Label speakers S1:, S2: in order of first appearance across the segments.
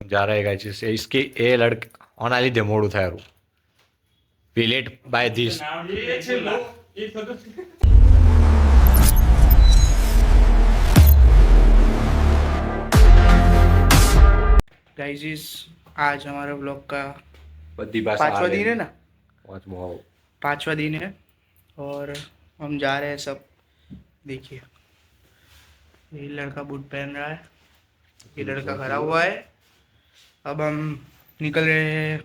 S1: जा रहे गाइस इसके ए लड़के ઓના લીધે મોડું થયું વી લેટ બાય ધીસ
S2: गाइस आज हमारे ब्लॉग का
S1: बद्दी बात
S2: 5वां दिन है ना,
S1: 5वां
S2: दिन है और हम जा रहे हैं सब। देखिए ये लड़का बूट पहन रहा है, ये लड़का खड़ा हुआ है। अब हम निकल रहे हैं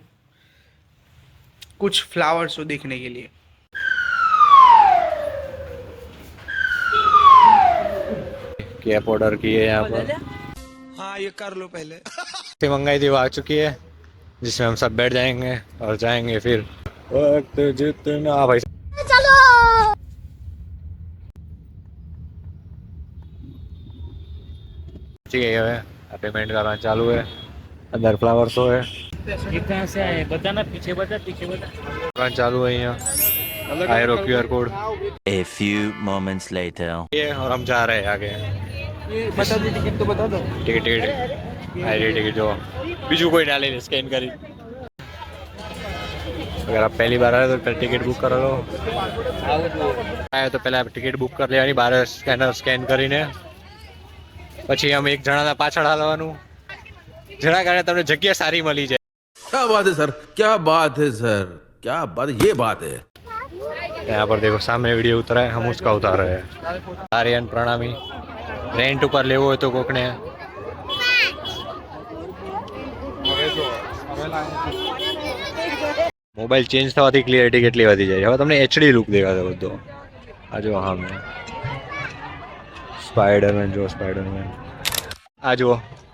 S2: कुछ फ्लावर्स को देखने के लिए।
S1: कैप ऑर्डर की है यहाँ पर।
S3: हाँ ये कर लो पहले।
S1: मंगाई थी वो आ चुकी है जिसमें हम सब बैठ जाएंगे और जाएंगे फिर वक्त जितना भाई चलो ठीक है। पेमेंट करना चालू है, अंदर फ्लावर शो है।
S4: कहाँ से आए बताना, पीछे बता
S1: चालू है यहाँ आयरो QR code.
S5: A few moments later.
S1: ये और हम जा रहे हैं आगे।
S2: ये बता दो टिकट तो बता दो।
S1: टिकट आईडी टिकट जो बीजू कोई डाले स्कैन करी। अगर आप पहली बार आए तो पहले टिकट बुक कर लो। आए तो पहले आप टिकट बुक कर लेવાની, બહાર સ્કેનર સ્કેન કરીને પછી અમે એક જણાના પાછળ હાલવાનું, જેના કારણે તમને જગ્યા સારી મળી જાય।
S3: क्या बात है सर, क्या बात है सर, क्या बात, ये बात है।
S1: यहाँ पर देखो सामने वीडियो उतरा है, हम उसका उतार रहे हैं। आर्यन प्रणामी रेंट ऊपर लेवो હોય તો કોકને મોબાઈલ ચેન્જ થવાથી ક્લિયરિટી કેટલી વધી જાય। હવે તમને HD લુક દેખાશે બધો। આ જો હા મેં સ્પાઈડરમેન જો સ્પાઈડરમેન આ જો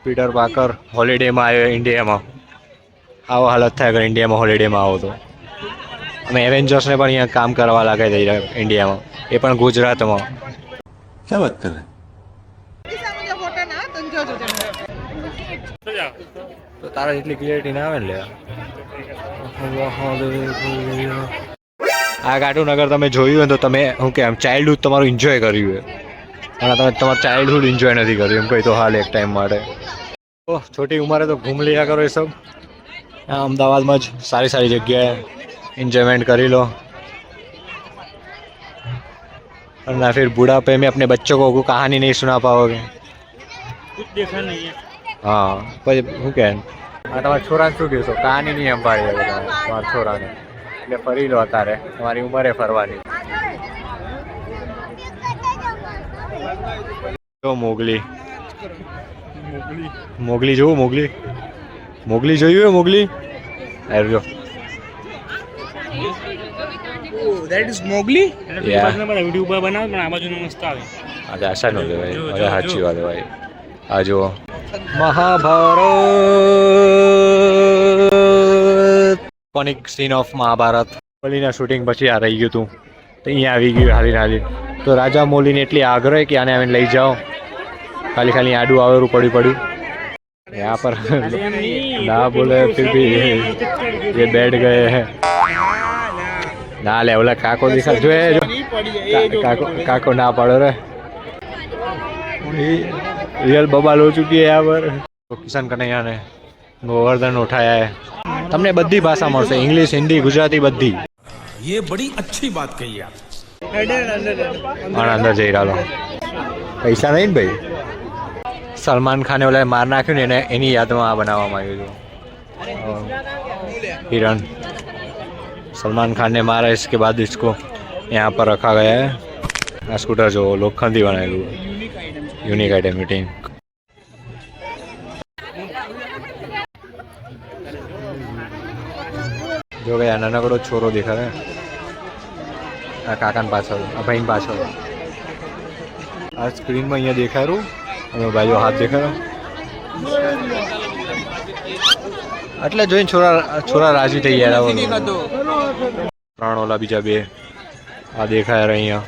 S1: પીટર પાકર હોલિડેમાં આવ્યો ઇન્ડિયામાં। આવો હાલત થાય અગર ઇન્ડિયામાં હોલિડેમાં આવો તો। અમે એવેન્જર્સને પણ અહીંયા કામ કરવા લાગે છે ઇન્ડિયામાં, એ પણ ગુજરાતમાં।
S3: क्या बात कर रहे हैं?
S1: તો તારા જેટલી ક્લિયરિટી ના આવે ને લે। આ કાર્ટૂન અગર તમે જોયું હોય તો તમે શું કે આમ ચાઇલ્ડહુડ તમારું એન્જોય કર્યું હોય, અને તમે તમારું ચાઇલ્ડહુડ એન્જોય નથી કર્યું એમ કહી તો હાલ એક ટાઈમ માટે। તો છોટી ઉંમરે તો ઘૂમ लिया करो ये सब। यहाँ अहमदाबाद में सारी सारी जगह इंजॉयमेंट कर लो, और ना फिर बुढ़ापे में अपने बच्चों को कहानी नहीं सुना पाओगे।
S4: कुछ देखा नहीं है।
S1: हाँ પછી શું કહે તમારા છોરાને શું કહેશો, કહાની નહીં સંભાળી તમારા છોરાને, એટલે ફરી લો અત્યારે તમારી ઉંમરે ફરવાની। જો મોગલી મોગલી જોવું, મોગલી જોયું હે મોગલી? અરે જો
S2: That is Mowgli.
S4: वीडियो बनाओ પણ આ બાજુનો મસ્ત આવે।
S1: આજે આશા નો ભાઈ, અરે સાચી વાત ભાઈ। આ જો Mahabharat iconic scene of Mahabharat બલીના શૂટિંગ પછી આ રહી ગયું હતું, તો અહીંયા આવી ગયું હાલી તો રાજા મૌલીને એટલી આગ્રહ કે આને આવીને લઈ જાઓ, ખાલી આડું આવેરું પડ્યું। यहाँ पर ना बोले फिर भी ये बैठ गए हैं। ना ले बोला काको दिखा जो है जो काको ना पड़ो रे, रियल बबाल हो चुकी है यहाँ पर। तो किशन कन्हैया ने गोवर्धन उठाया है। તમને બધી ભાષા મળશે, ઇંગ્લિશ હિન્દી ગુજરાતી બધી।
S3: ये बड़ी अच्छी बात कही आप।
S1: અંદર જઈ રહ્યો પૈસા નહીં ને ભાઈ। સલમાન ખાને ઓલા માર નાખ્યું ને એને એની યાદમાં આ બનાવવામાં આવ્યું હતું हिरण। सलमान खान ने मारा, इसके बाद इसको यहाँ पर रखा गया है। आ स्कूटर जो लोखंडी बनाएलू यूनिक आइटम मीटिंग। जो गया नानकड़ो छोरो देखा है आ काकान पाछળ, आ ભાઈન પાછળ। આ સ્ક્રીનમાં અહીંયા દેખાયું અને બાજુ હાથ દેખાયો, એટલે જોઈને છોરા રાજી થઈ ગયા। ત્રણ ઓલા બીજા બે આ દેખાય અહીંયા,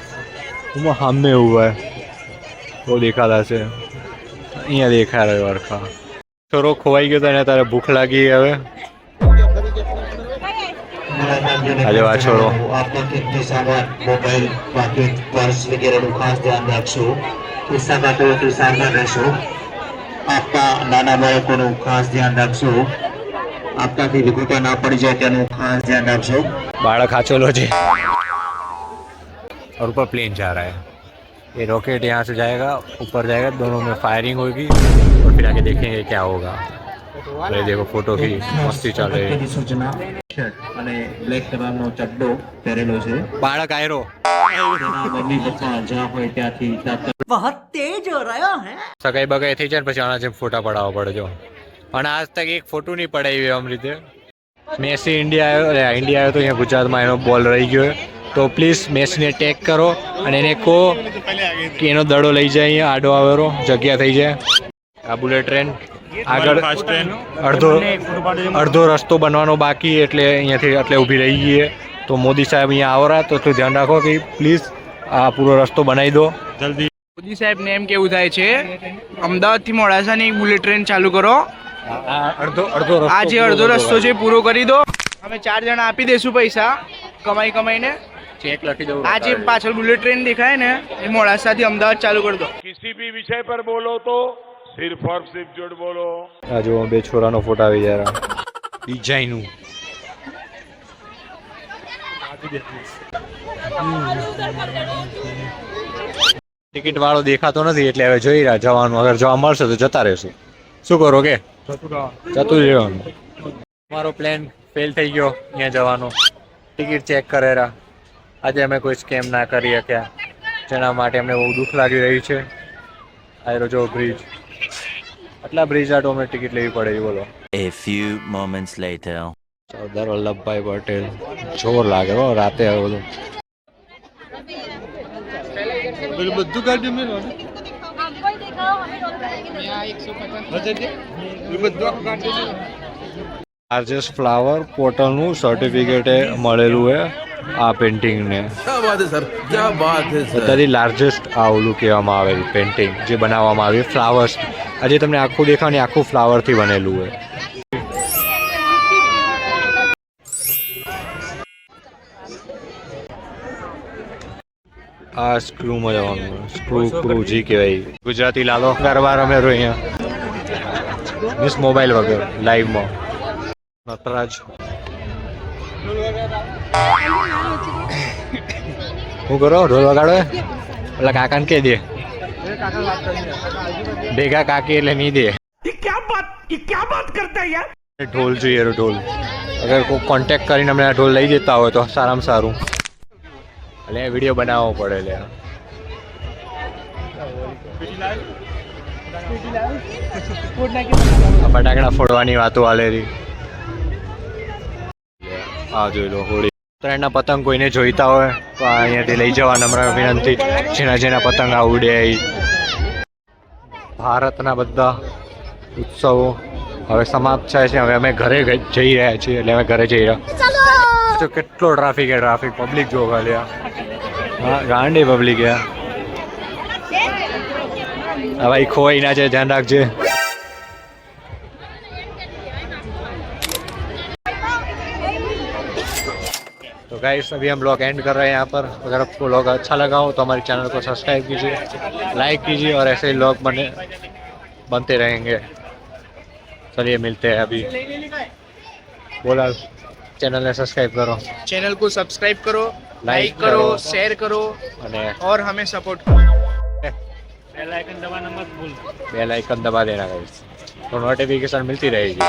S1: હું સામે ઉભા તો દેખાતા છે, અહીંયા દેખાય રહ્યો અરખા। છોરો ખોવાઈ ગયો તો એને તારે ભૂખ લાગી હવે। આજે આ છોરો
S6: आपका कीमती सामान मोबाइल पाकिट पर्स वगैरह નું ખાસ ધ્યાન રાખજો। ખિસ્સામાં તો સાવધાન રહેશો। આપતા નાના બાળકોનું ખાસ ધ્યાન રાખશો. આપતાથી વિકૃતિ ના પડી જાય તેનું ખાસ ધ્યાન રાખશો.
S1: बाड़ा खाचोलो जी और ऊपर प्लेन जा रहा है. ये रॉकेट यहाँ से जाएगा, ऊपर जाएगा, दोनों में फायरिंग होगी और फिर आगे देखेंगे क्या होगा. ये देखो फोटो की मस्ती चल रही है.
S6: સૂચના શર્ટ અને બ્લેક કલરનો ચડ્ડો પહેરેલો છે.
S1: બાળક આયરો
S6: તેના મમ્મી પપ્પા જ્યાં હોય ત્યાંથી
S1: સગાઈ બગાઈ થઈ જાય ને પછી આના જેમ ફોટા પડાવવા પડે જો. અને આજ તક એક ફોટો નહીં પડાવી આમ રીતે. મેસી ઇન્ડિયા આવ્યો તો અહીંયા ગુજરાતમાં એનો બોલ રહી ગયો તો પ્લીઝ મેસીને ટેગ કરો અને એને કહો કે એનો દડો લઈ જાય અહીંયા આડો આવેરો જગ્યા થઈ જાય. આ બુલેટ ટ્રેન આગળ અડધો રસ્તો બનવાનો બાકી એટલે અહીંયાથી એટલે ઊભી રહી ગઈ છે. તો મોદી સાહેબ અહીંયા આવરા તો એટલું ધ્યાન રાખો કે પ્લીઝ આ પૂરો રસ્તો બનાવી દો જલ્દી.
S2: મોદી સાહેબ ને એમ કેવું થાય છે અમદાવાદથી મોડાસાની એક બુલેટ ટ્રેન ચાલુ કરો. આ જે અડધો રસ્તો છે પૂરો કરી દો. અમે 4 જણા આપી દઈશું પૈસા કમાઈને.
S1: ચેક લખી દઉં.
S2: આ જે પાછળ બુલેટ ટ્રેન દેખાય ને એ મોડાસાથી અમદાવાદ ચાલુ કરી દો.
S7: किसी भी विषय पर बोलो तो सिर्फ और सिर्फ झूठ बोलो.
S1: આ જો બે છોરાનો ફોટો આવી જાય ડિઝાઇનનું. ટિકિટ વાળો દેખાતો નથી એટલે હવે જોઈ રહ્યા જવાનું. અગર જવા મળશે તો જતા રહેશું. શું કરો કે જતું રહેવાનું. અમારો પ્લાન ફેલ થઈ ગયો અહીંયા જવાનો. ટિકિટ ચેક કરેરા. આજે અમે કોઈ સ્કેમ ના કરી શક્યા જેના માટે અમને બહુ દુઃખ લાગી રહ્યું છે. આયરો જો બ્રિજ, આટલા બ્રિજ આટો અમને ટિકિટ લેવી પડે બોલો.
S5: A few moments later.
S1: Sardar Vallabhbhai Patel જોર લાગે હો રાતે હવે બધું. બધું કાઢ્યું મેં લાર્જેસ્ટ ફ્લાવર પોર્ટલનું સર્ટિફિકેટ મળેલું છે આ પેઇન્ટિંગને.
S3: क्या बात है सर, क्या बात है सर.
S1: બધાથી લાર્જેસ્ટ આ ઓલું કહેવામાં આવેલું પેઇન્ટિંગ જે બનાવવામાં આવ્યું ફ્લાવર્સ. આજે તમને આખું દેખાવ ને આખું ફ્લાવરથી બનેલું હોય. આ સ્ક્રૂમાં જવાનું. સ્ક્રૂ જી કહેવાય. ગુજરાતી લાલો ગરબા રમે રહ્યો અહીંયા મિસ મોબાઈલ વગર લાઈવમાં. નટરાજ શું કરો ઢોલ વગાડો એટલે કાકાને કહી દે ભેગા કાકી એટલે નહીં દે. ઢોલ જોઈએ ઢોલ. અગર કોઈ કોન્ટેક્ટ કરીને અમને ઢોલ લઈ જતા હોય તો સારામાં સારું. એટલે વિડીયો બનાવવો પડે. લે ફટાકડા ફોડવાની વાતો આલેરી. આ જોઈ લો હોળી ઉત્તરાયણના પતંગ કોઈને જોઈતા હોય તો અહીંયાથી લઈ જવાના નમ્ર વિનંતી. જેના પતંગ આ ઉડે. ભારતના બધા ઉત્સવો હવે સમાપ્ત થાય છે. હવે અમે ઘરે જઈ રહ્યા છીએ એટલે અમે ઘરે જઈ રહ્યા. તો કેટલો ટ્રાફિક છે. ટ્રાફિક પબ્લિક જો ખાલી હા ગાંડી પબ્લિક છે. હા ભાઈ ખોવાઈ ના છે ધ્યાન રાખજે. तो गाइस अभी हम ब्लॉग एंड कर रहे हैं यहाँ पर. अगर आपको ब्लॉग अच्छा लगा हो तो हमारे चैनल को सब्सक्राइब कीजिए, लाइक कीजिए और ऐसे ही ब्लॉग बनते रहेंगे. चलिए मिलते हैं अभी. बोला चैनल ने सब्सक्राइब करो.
S2: चैनल को सब्सक्राइब करो, लाइक करो, शेयर करो
S1: અને
S2: और हमें सपोर्ट करो.
S4: बेल आइकन दबाना मत भूल.
S1: बेल आइकन दबा देना गाइस तो नोटिफिकेशन मिलती रहेगी.